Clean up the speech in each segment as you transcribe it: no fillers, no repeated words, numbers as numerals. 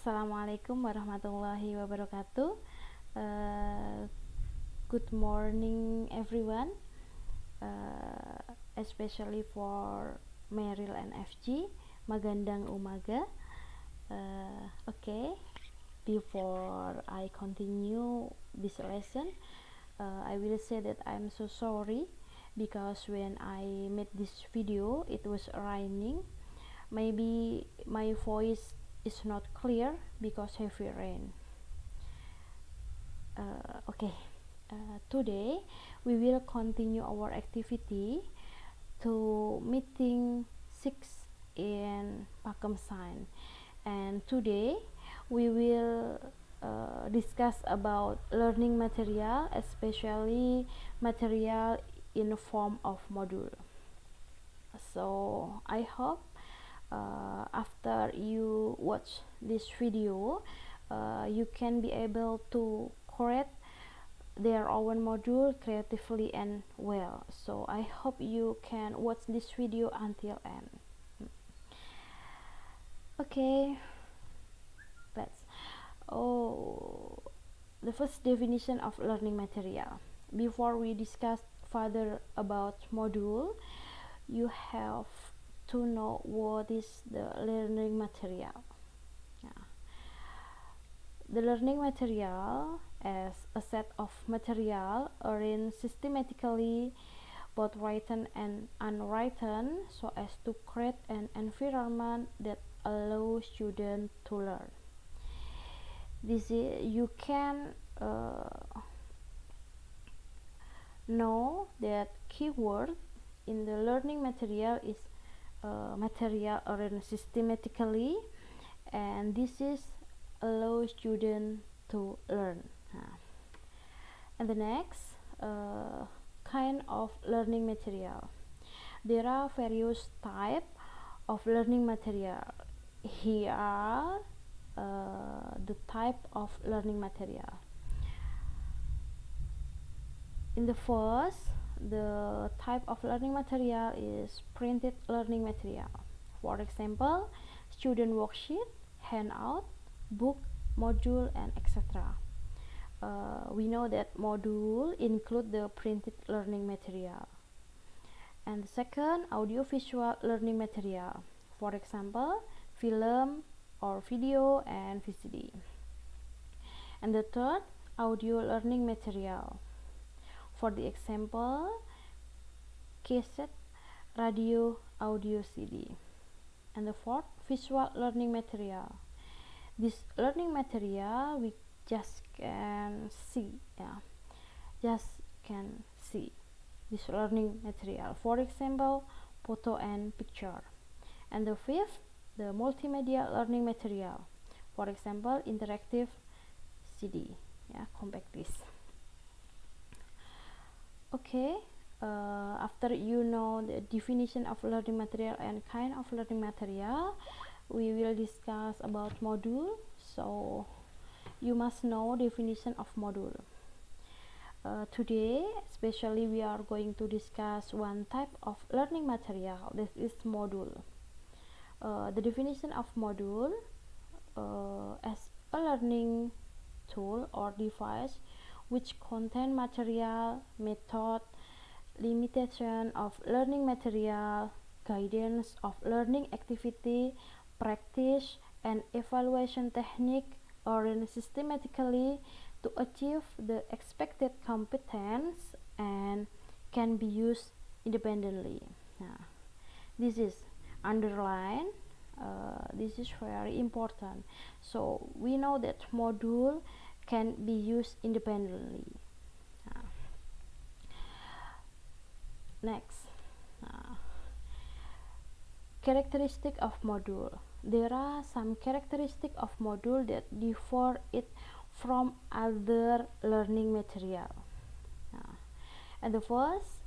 Assalamualaikum warahmatullahi wabarakatuh. Uh, Good morning, everyone, especially for Meryl and FG, Magandang Umaga. Okay, before I continue this lesson, I will say that I'm so sorry because when I made this video, it was raining. Maybe my voice is not clear because heavy rain. Okay, today we will continue our activity to meeting 6 in Pakem Sign, and today we will discuss about learning material, especially material in the form of module. So I hope after you watch this video, you can be able to create their own module creatively and well. So I hope you can watch this video until end. Okay, let's the first definition of learning material. Before we discuss further about module, you have to know what is the learning material. The learning material as a set of material arranged systematically, both written and unwritten, so as to create an environment that allows students to learn. This is, you can know that keyword in the learning material is material arranged systematically, and this is allow students to learn. And the next kind of learning material. There are various types of learning material. Here are the type of learning material. In the first, the type of learning material is printed learning material. For example, student worksheet, handout, book, module, and etc. We know that module include the printed learning material. And the second, audiovisual learning material. For example, film or video and VCD. And the third, audio learning material. For the example, cassette, radio, audio CD. And the fourth, visual learning material. This learning material we just can see, just can see this learning material. For example, photo and picture. And the fifth, the multimedia learning material. For example, interactive CD, compact disc. Okay, after you know the definition of learning material and kind of learning material, we will discuss about module. So you must know definition of module. Today especially we are going to discuss one type of learning material, that is module. The definition of module as a learning tool or device which contain material, method, limitation of learning material, guidance of learning activity, practice, and evaluation technique arranged systematically to achieve the expected competence and can be used independently. This is underline. This is very important. So we know that module can be used independently. Next, characteristic of module. There are some characteristic of module that differ it from other learning material. And the first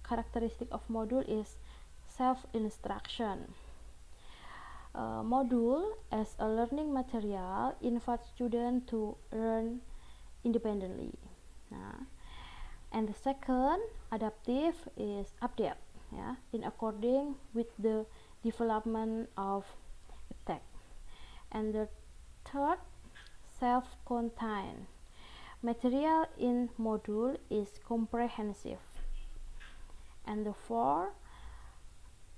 characteristic of module is self-instruction. Module as a learning material invites students to learn independently. And the second, adaptive, is update, in according with the development of tech. And the third, self-contained. Material in module is comprehensive. And the fourth,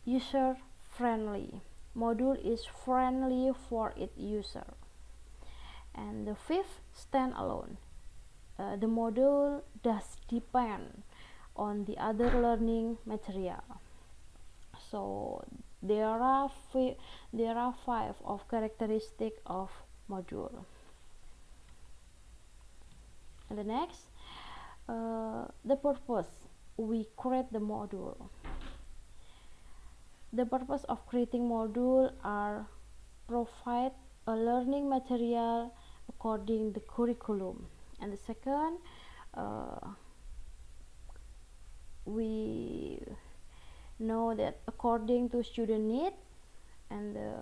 user-friendly. Module is friendly for its user. And the fifth, standalone. The module does depend on the other learning material. So there are five of characteristics of module. And the next, the purpose we create the module. The purpose of creating module are provide a learning material according the curriculum. And the second, we know that according to student need. And the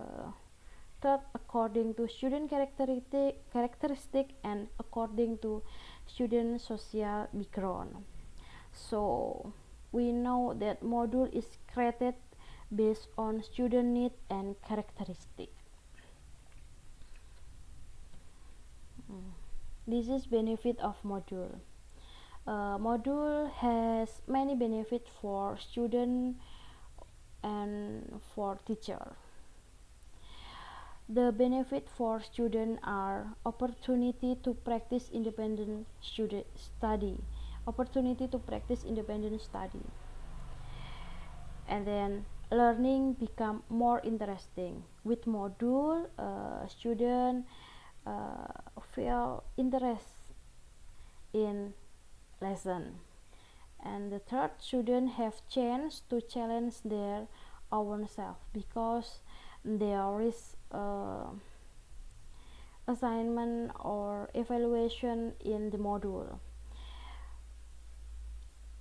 third, according to student characteristic and according to student social background. So we know that module is created based on student need and characteristic. This is benefit of module. Module has many benefits for student and for teacher. The benefit for student are opportunity to practice independent study, and then learning become more interesting. With module, student feel interest in lesson. And the third, student have chance to challenge their own self because there is assignment or evaluation in the module.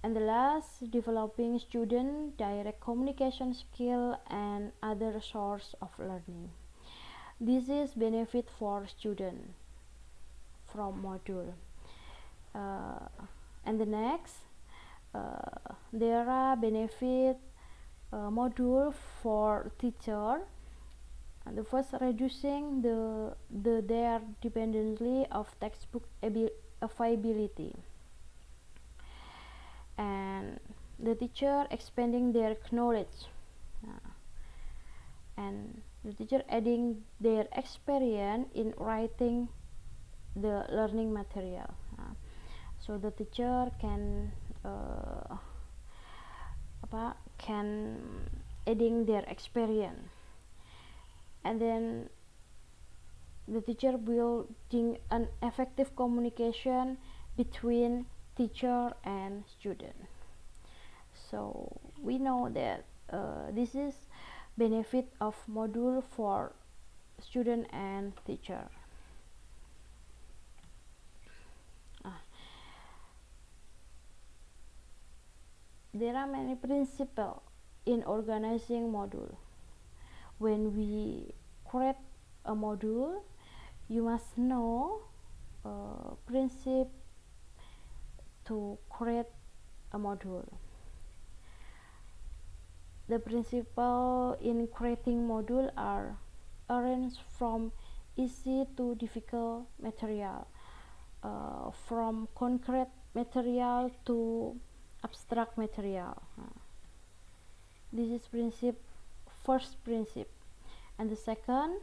And the last, developing student direct communication skill and other source of learning. This is benefit for student from module. And the next, there are benefit module for teacher. And the first, reducing their dependency of textbook availability, and the teacher expanding their knowledge, and the teacher adding their experience in writing the learning material. So the teacher can adding their experience, and then the teacher building an effective communication between teacher and student. So we know that this is benefit of module for student and teacher. There are many principles in organizing module. When we create a module, you must know principle to create a module. The principle in creating module are arranged from easy to difficult material, from concrete material to abstract material. This is first principle. And the second,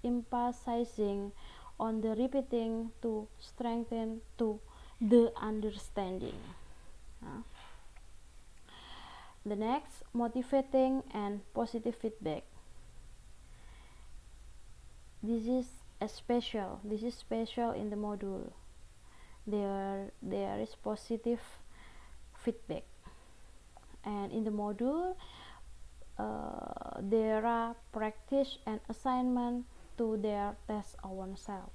emphasizing on the repeating to strengthen to the understanding. The next, motivating and positive feedback. This is special in the module. There is positive feedback, and in the module there are practice and assignment to their test oneself.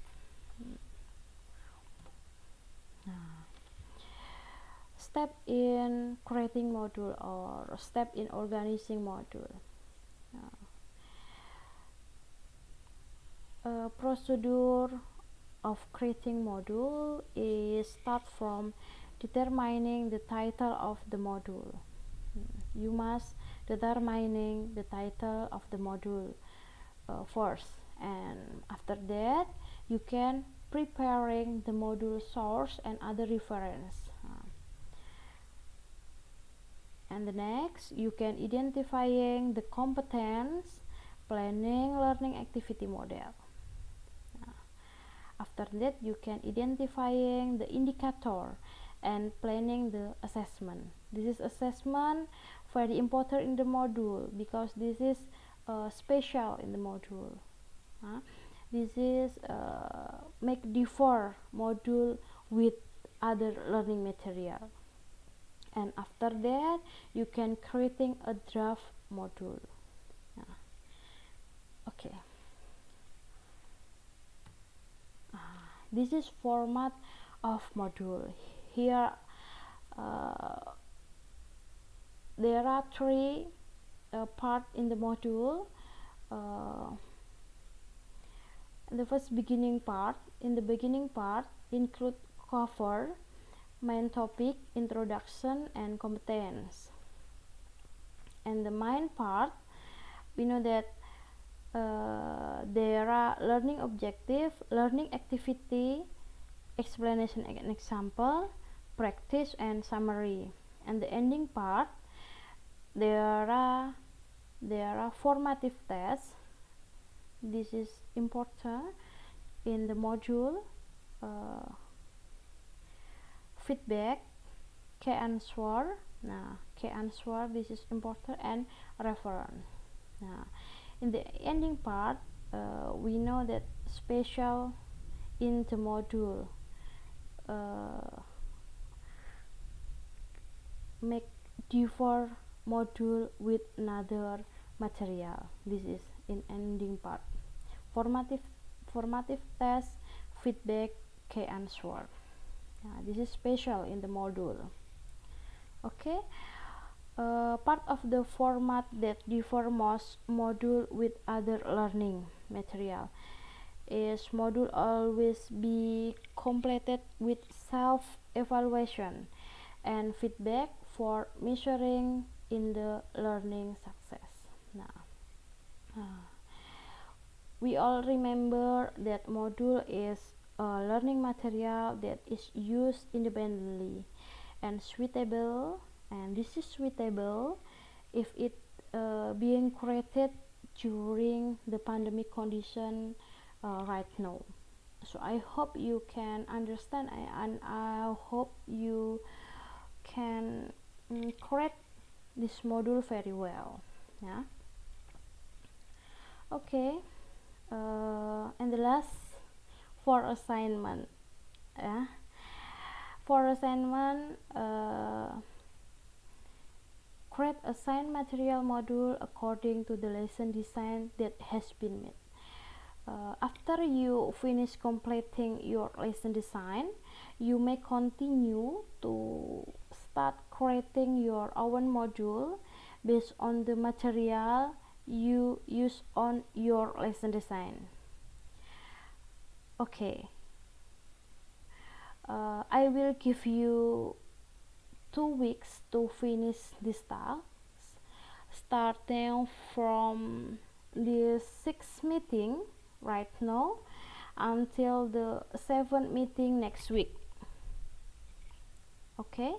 Step in creating module or step in organizing module. Procedure of creating module is start from determining the title of the module. You must determining the title of the module. first, and after that you can preparing the module source and other reference, and the next you can identifying the competence, planning learning activity model. After that you can identifying the indicator and planning the assessment. This is assessment very important in the module because this is special in the module. This is make differ module with other learning material, and after that you can creating a draft module. Okay, this is format of module. Here there are three part in the module. The first beginning part. In the beginning part include cover, main topic, introduction, and competence. And the main part, we know that there are learning objective, learning activity, explanation and example, practice, and summary. And the ending part, there are formative tests. This is important in the module. Feedback, key answer. Key answer, this is important, and reference. In the ending part, we know that special in the module make differ module with another material. This is in ending part. Formative test, feedback, key answer. This is special in the module. Okay, part of the format that differ most module with other learning material is module always be completed with self-evaluation and feedback for measuring in the learning success. We all remember that module is a learning material that is used independently and suitable, and this is suitable if it being created during the pandemic condition right now. So I hope you can understand, and I hope you can create this module very well. Okay, and the last for assignment. For assignment, create assigned material module according to the lesson design that has been made. After you finish completing your lesson design, you may continue to start creating your own module based on the material you use on your lesson design. Okay, I will give you 2 weeks to finish this task, starting from the 6th meeting right now until the 7th meeting next week. Okay,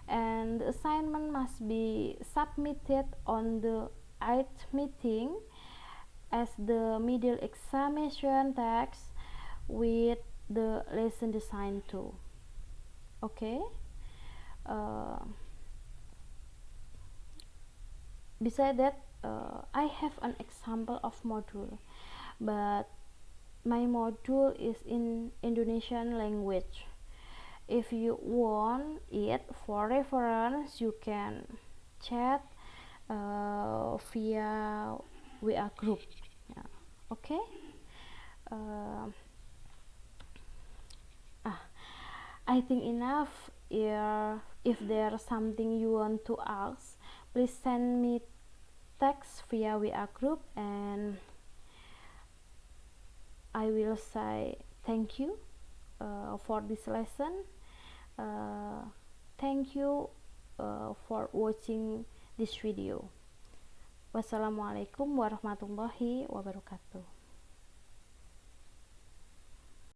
and the assignment must be submitted on the 8th meeting as the middle examination text with the lesson design too. Okay, besides that, I have an example of module, but my module is in Indonesian language. If you want it for reference, you can chat via WA group. Okay. I think enough. If there's something you want to ask, please send me text via WA group, and I will say thank you for this lesson. Thank you for watching this video. Wassalamualaikum warahmatullahi wabarakatuh.